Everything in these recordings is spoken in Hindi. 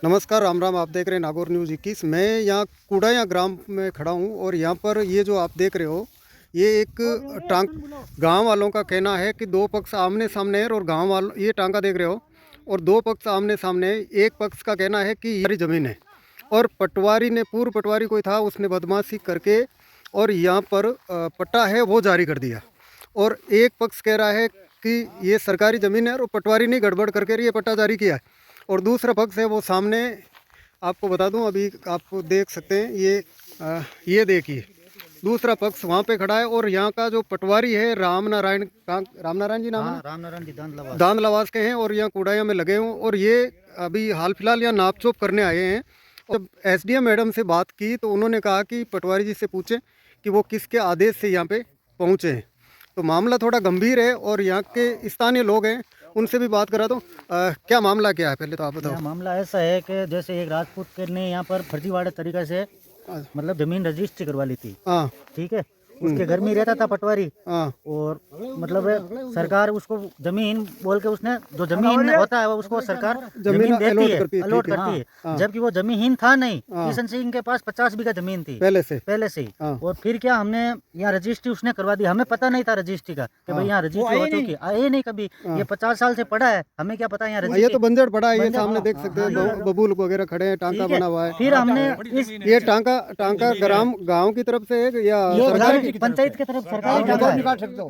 नमस्कार, राम राम। आप देख रहे हैं नागौर न्यूज़ 21। मैं यहाँ कूड़ाया ग्राम में खड़ा हूँ और यहाँ पर ये जो आप देख रहे हो, ये एक गांव वालों का कहना है कि दो पक्ष आमने सामने है और गांव वालों ये टांका देख रहे हो और दो पक्ष आमने सामने है। एक पक्ष का कहना है कि ये हमारी ज़मीन है और पटवारी ने पूर्व पटवारी कोई था उसने बदमाशी करके और यहाँ पर पट्टा है वो जारी कर दिया। और एक पक्ष कह रहा है कि ये सरकारी ज़मीन है और पटवारी ने गड़बड़ करके ये पट्टा जारी किया है। और दूसरा पक्ष है वो सामने, आपको बता दूं, अभी आप देख सकते हैं ये देखिए दूसरा पक्ष वहाँ पे खड़ा है। और यहाँ का जो पटवारी है राम नारायण जी नाम है, राम नारायण जी दांद लवास के हैं और यहाँ कूड़ाया में लगे हुए और ये अभी हाल फिलहाल यहाँ नापचोप करने आए हैं। जब एसडीएम मैडम से बात की तो उन्होंने कहा कि पटवारी जी से पूछें कि वो किसके आदेश से यहाँ पे पहुँचे हैं। तो मामला थोड़ा गंभीर है और यहाँ के स्थानीय लोग हैं, उनसे भी बात करा दो। क्या मामला क्या है पहले तो आप बताओ। मामला ऐसा है कि जैसे एक राजपूत ने यहाँ पर फर्जीवाड़े तरीके से मतलब जमीन रजिस्ट्री करवा ली थी। हाँ, ठीक है, उसके घर में रहता था पटवारी। हाँ, और मतलब सरकार उसको जमीन बोल के उसने जो जमीन होता है वो उसको सरकार जमीन देती है, अलॉट करती है। जबकि वो जमीन था नहीं, किशन सिंह के पास 50 बीघा जमीन थी पहले से ही। और फिर क्या हमने यहाँ रजिस्ट्री उसने करवा दी, हमें पता नहीं था रजिस्ट्री का कि भाई यहाँ रजिस्ट्री हो चुकी है, आए नहीं कभी। ये 50 साल से पड़ा है, हमें क्या पता यहाँ ये तो बंजर पड़ा है। ये सामने देख सकते हैं बबूल वगैरह खड़े हैं, टांका बना हुआ है। फिर हमने ये टांका ग्राम गाँव की तरफ से है या पंचायत की तरफ सरकारी टांका है।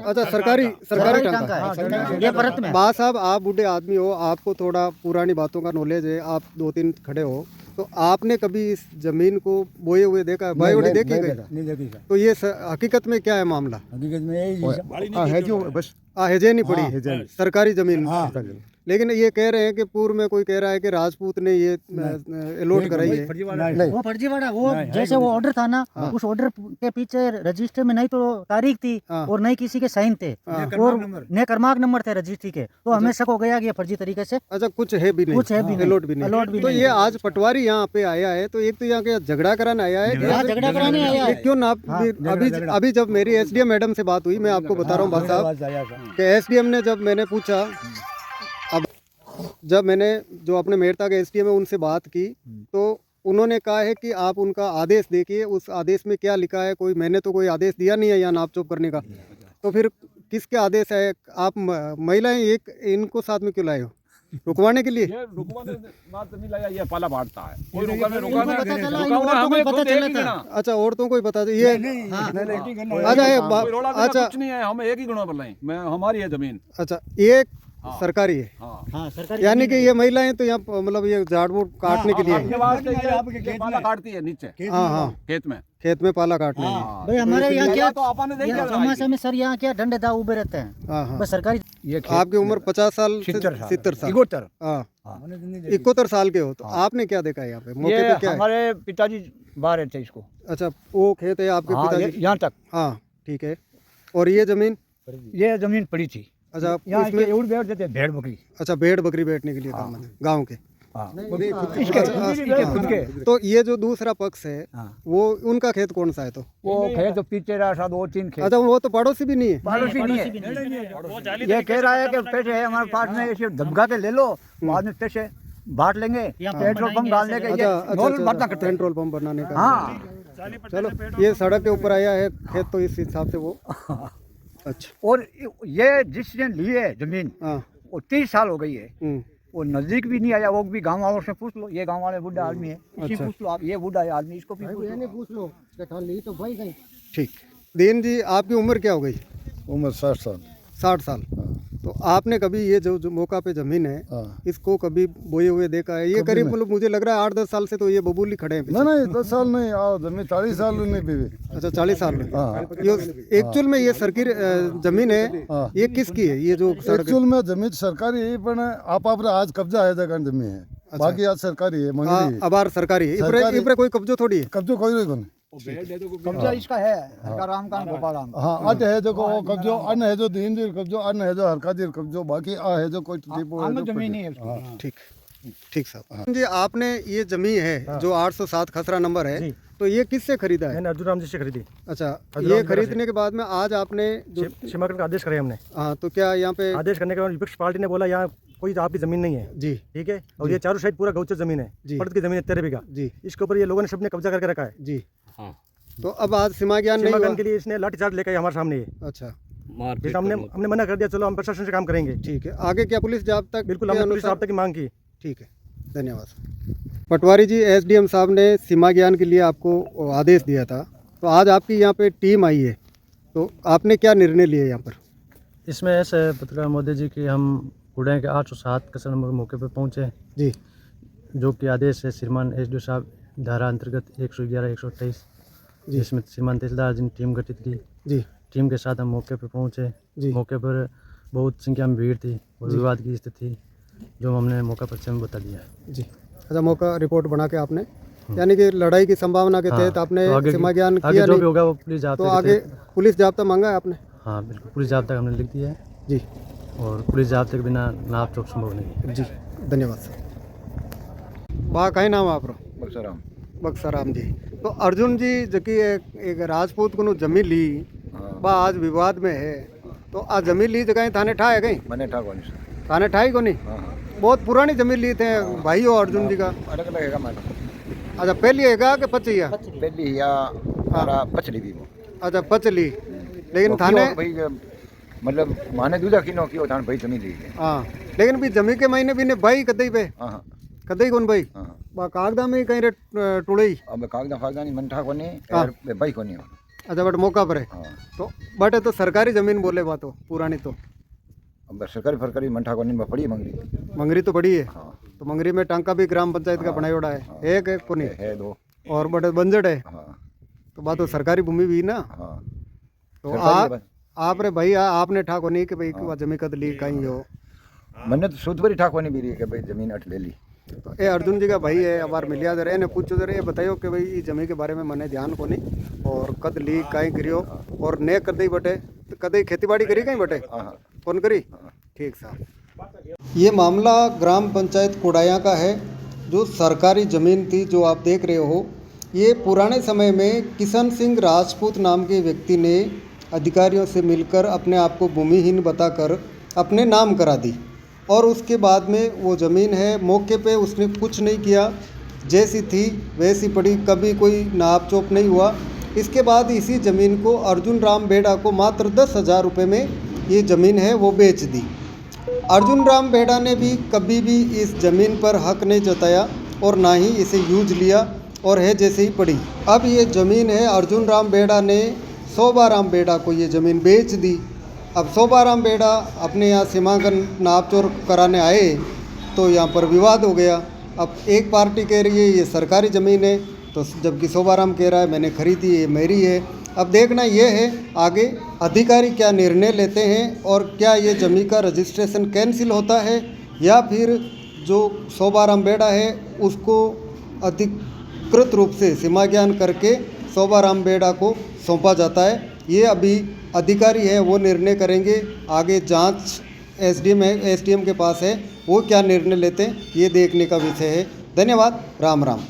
अच्छा, सरकारी टांका है। ये परत में बात साहब, आप बूढ़े आदमी हो, आपको थोड़ा पुरानी बातों का नॉलेज है, आप 2-3 खड़े हो, तो आपने कभी इस जमीन को बोए हुए देखा है? बोए हुए देखी गई? तो ये हकीकत में क्या है मामला? हकीकत में है जो बस हेजे नहीं पड़ी सरकारी जमीन। लेकिन ये कह रहे हैं कि पूर्व में कोई कह रहा है कि राजपूत ने ये अलॉट कराई है। वो फर्जीवाड़ा, वो जैसे वो ऑर्डर था ना, उस ऑर्डर के पीछे रजिस्टर में नहीं तो तारीख थी और नहीं किसी के साइन थे और न क्रमांक नंबर थे रजिस्ट्री के। तो हमें शक हो गया कि ये फर्जी तरीके से अच्छा कुछ है भी नहीं, अलॉट भी नहीं। तो ये आज पटवारी यहाँ पे आया है, तो एक तो यहाँ के झगड़ा कराने आया है, झगड़ा कराने आया है। क्यों ना अभी जब मेरी एसडीएम मैडम से बात हुई, मैं आपको बता रहा हूँ बात साहब कि एसडीएम ने जब मैंने पूछा, जब मैंने जो अपने मेड़ता के एसडीएम है उनसे बात की तो उन्होंने कहा है कि आप उनका आदेश देखिए, उस आदेश में क्या लिखा है। मैंने तो कोई आदेश दिया नहीं है यहाँ नापचोप करने का, तो फिर किसके आदेश है? आप महिलाएं इनको साथ में क्यों लाए हो? रुकवाने के लिए? ये पाला बांटता है, कोई अच्छा, औरतों को ही बता दे ये। अच्छा, कुछ नहीं है, हम एक ही गुणों पर लाए, मैं हमारी है जमीन। अच्छा, एक सरकारी है। हाँ, सरकारी। यानी कि ये महिलाएं तो यहाँ मतलब ये झाड़ बूढ़ काटने के लिए पाला काटती है नीचे। हाँ, खेत में पाला काटने में। भाई हमारे यहाँ क्या तो आपने देखा चौमासा में सर यहाँ क्या डंडे दाव उबे रहते हैं। हाँ, बस सरकारी। आपकी उम्र 50 साल 70 साल 71 साल के हो, तो आपने क्या देखा है यहाँ पे मौके पे? क्या हमारे पिताजी बाहर रहते इसको। अच्छा, वो खेत है आपके पिताजी? यहाँ तक। हाँ, ठीक है। और ये जमीन पड़ी थी। अच्छा, इसमें ऊँट बैठ देते भेड़ बकरी। अच्छा, भेड़ बकरी बैठने के लिए काम है गाँव के। खुद के। तो ये जो दूसरा पक्ष है वो उनका खेत कौन सा है? तो वो खेत तो पीछे रहा 2-3 खेत। अच्छा, वो तो पड़ोसी भी नहीं है? पड़ोसी नहीं है। ये कह रहा है कि पैसे है हमारे पास में, इसे धमका के ले लो, बाद में पैसे बांट लेंगे, पेट्रोल पंप डालने के। पेट्रोल पंप बनाने का। हाँ, चलो, ये सड़क के ऊपर आया है खेत, तो इस हिसाब से वो। अच्छा, और ये जिसने ली है जमीन वो 30 साल हो गई है, वो नजदीक भी नहीं आया। वो भी गांव वालों से पूछ लो, ये गांव वाले बूढ़ा आदमी है, इसी पूछ लो आप, ये बूढ़ा आदमी, इसको भी पूछ लो। ठीक। दीन जी, आपकी उम्र क्या हो गई? उम्र 60 साल। तो आपने कभी ये जो मौका पे जमीन है इसको कभी बोए हुए देखा है? ये करीब मतलब मुझे लग रहा है 8-10 साल से तो ये बबूली खड़े हैं। नहीं 10 साल नहीं, जमीन 40 साल नहीं पीवी। अच्छा, 40 साल में। एक्चुअल में ये सरकारी जमीन है, ये किसकी है? ये जो एक्चुअल में जमीन सरकारी है, पर आप आज कब्जा है जगह जमीन है। बाकी आज सरकारी है, मंगली है। अब सरकारी है, इब्रे कोई कब्जो थोड़ी है। कब्जो कोई नहीं। कब्जा इसका है राम का गोपाल राम। हाँ, अज है जो कब्जो, अन्न है जो दीन जी कब्जो, अन्न है जो हरका जी कब्जो, बाकी आ है जो कोई जमीन नहीं है। ठीक साहब जी, आपने ये जमीन है जो 807 खसरा नंबर है, तो ये किससे खरीदा है? मैंने अर्जुन राम जी से खरीदी। अच्छा, ये खरीदने के बाद में आज आपने जो सीमाकरण का आदेश करे हमने। हाँ, तो क्या यहाँ पे आदेश करने के बाद विपक्ष पार्टी ने बोला यहाँ कोई आपकी ज़मीन नहीं है, जी ठीक है। और ये चारों साइड पूरा गौचर ज़मीन है, जी। पड़त की ज़मीन है 13 बीघा। जी इसके ऊपर ये लोगों ने सबने कब्जा करके रखा है। जी। तो अब आज सीमा ज्ञान नहीं सीमागन हुआ? के लिए इसने लाठीचार्ज लेकर हमारे सामने ये अच्छा जैसे हमने मना कर दिया, चलो हम प्रशासन से काम करेंगे। ठीक है, आगे क्या पुलिस जाब तक? बिल्कुल हमने पुलिस साहब तक की मांग की। ठीक है, धन्यवाद। पटवारी जी, एसडीएम साहब ने सीमा ज्ञान के लिए आपको आदेश दिया था, तो आज आपकी यहाँ पे टीम आई है, तो आपने क्या निर्णय लिए यहाँ पर? इसमें ऐसे पत्रकार मोदी जी की हम कुड़े के 807 कचरा नंबर मौके पर पहुँचे, जी जो कि आदेश है श्रीमान एसडीओ साहब धारा अंतर्गत 111-128, जिसमें श्रीमान तहसीलदार जी ने टीम गठित की। जी टीम के साथ हम मौके पर पहुँचे। जी। मौके पर बहुत संख्या में भीड़ थी और विवाद की स्थिति थी, जो हमने मौका पर में बता दिया। जी। अच्छा, मौका रिपोर्ट बना के आपने, यानी कि लड़ाई की संभावना के तहत आपने तो आगे सीमा ज्ञान आगे किया जो नहीं? भी होगा वो पुलिस तो जाब्ते आगे पुलिस जाब्ता मांगा है आपने? हाँ बिल्कुल, पुलिस जाब्ता हमने लिख दिया है जी और पुलिस जाब्ते के बिना नाप चोप संभव नहीं है। जी, धन्यवाद सर। बा कहीं नाम है आपरो? बक्साराम। बक्साराम जी। तो अर्जुन जी जबकि एक राजपूत को जमीन ली, बा आज विवाद में है, तो आज जमीन ली जगह थाने ठा है कहीं? मैंने ठाक वाली सर। थाने ठाई को नहीं? बहुत पुरानी जमीन ली थे भाई हो अर्जुन जी का। अलग लगेगा मैडम, अच्छा, पहली है कि पची है? पहली या हमारा पचली भी वो। अच्छा, पचली, लेकिन वो थाने क्यों भाई मतलब माने दूधा किनो कियो थाने भाई जमीन ली है। हाँ, लेकिन भी जमी के महीने भी ने भाई कदई पे हाँ कदई कौन भाई हाँ। बा कागदा में कहीं रे टुड़ई। अब कागदा फागदा नहीं मन ठाक कोनी हाँ। और भाई कोनी। अच्छा, बट मौका पर है हाँ। तो बट तो सरकारी जमीन बोले बात हो पुरानी, तो अब सरकारी फरकारी मन ठाक कोनी में पड़ी मंगरी। मंगरी तो बड़ी है, हाँ तो मंगरी में टांका भी ग्राम पंचायत का बनाया हुआ है, एक है कोनी है दो। और बड़े बंजड़ है, हाँ तो बात तो सरकारी भूमि भी ना। हाँ। तो सरकारी आप रे भाई आपने ठाको नहीं कि भाई जमीन कद ली कहीं हो? मैंने तो सूद पर ठाक कोनी भी रही कि भाई जमीन अट ले ली। तो ये अर्जुन जी का भाई है, अब बार मिलिया जरा ने पूछो जरा, ये बताइयो कि भाई ये जमीन के बारे में मैंने ध्यान को नहीं, और कद ली कहीं करियो, और ने कदई बटे तो कदई खेती बाड़ी करी कहीं बटे हाँ कौन करी? ठीक साहब। ये मामला ग्राम पंचायत कुड़ाया का है, जो सरकारी ज़मीन थी जो आप देख रहे हो। ये पुराने समय में किशन सिंह राजपूत नाम के व्यक्ति ने अधिकारियों से मिलकर अपने आप को भूमिहीन बताकर अपने नाम करा दी, और उसके बाद में वो ज़मीन है मौके पे उसने कुछ नहीं किया, जैसी थी वैसी पड़ी, कभी कोई नाप चोप नहीं हुआ। इसके बाद इसी ज़मीन को अर्जुन राम बेड़ा को मात्र 10,000 रुपये में ये ज़मीन है वो बेच दी। अर्जुन राम बेड़ा ने भी कभी भी इस ज़मीन पर हक नहीं जताया और ना ही इसे यूज लिया, और है जैसे ही पड़ी। अब ये ज़मीन है अर्जुन राम बेड़ा ने शोभाराम बेड़ा को ये ज़मीन बेच दी। अब शोभाराम बेड़ा अपने यहाँ सीमांकन नापतोल कराने आए तो यहाँ पर विवाद हो गया। अब एक पार्टी कह रही है ये सरकारी ज़मीन है, तो जबकि शोभाराम कह रहा है मैंने खरीदी ये मेरी है। अब देखना ये है आगे अधिकारी क्या निर्णय लेते हैं, और क्या ये ज़मीन का रजिस्ट्रेशन कैंसिल होता है या फिर जो शोभाराम बेड़ा है उसको अधिकृत रूप से सीमा ज्ञान करके शोभाराम बेड़ा को सौंपा जाता है। ये अभी अधिकारी है वो निर्णय करेंगे। आगे जांच एसडीएम के पास है, वो क्या निर्णय लेते हैं ये देखने का विषय है। धन्यवाद। राम राम।